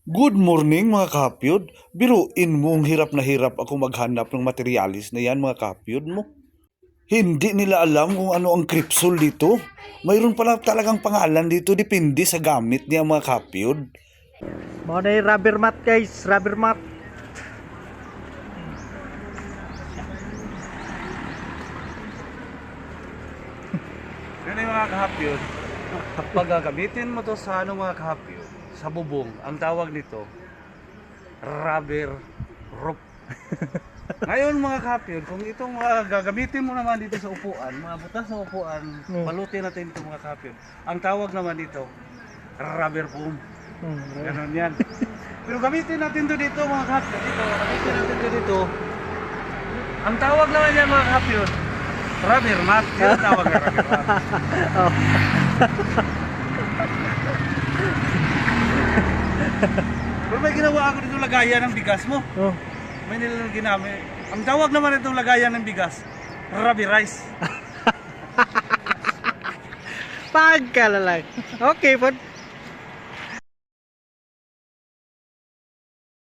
Good morning mga kapyod. Biruin mo ang hirap na hirap ako maghanap ng materialis na yan mga kapyod mo. Hindi nila alam kung ano ang kripsol dito. Mayroon pala talagang pangalan dito depende sa gamit niya mga kapyod. Mga na yung rubber mat guys, rubber mat. Yan yung mga kapyod. Pag gagamitin mo to sa mga kapyod, sa bubong, ang tawag nito, rubber rope. Ngayon mga kapyod, kung itong gagamitin mo naman dito sa upuan, mga butas sa upuan, balutin natin ito mga kapyod. Ang tawag naman dito, rubber foam. Ganon yan. Pero gamitin natin to dito mga kapyod. Gamitin natin to dito. Ang tawag naman yan mga kapyod, rubber mat. Yan ang tawag na rubber mat. Pero may ginawa ako dito lagayan ng bigas mo. Oh. May nilang ginamit. Ang tawag naman itong lagayan ng bigas, rubber rice. Pagkalalag. Okay,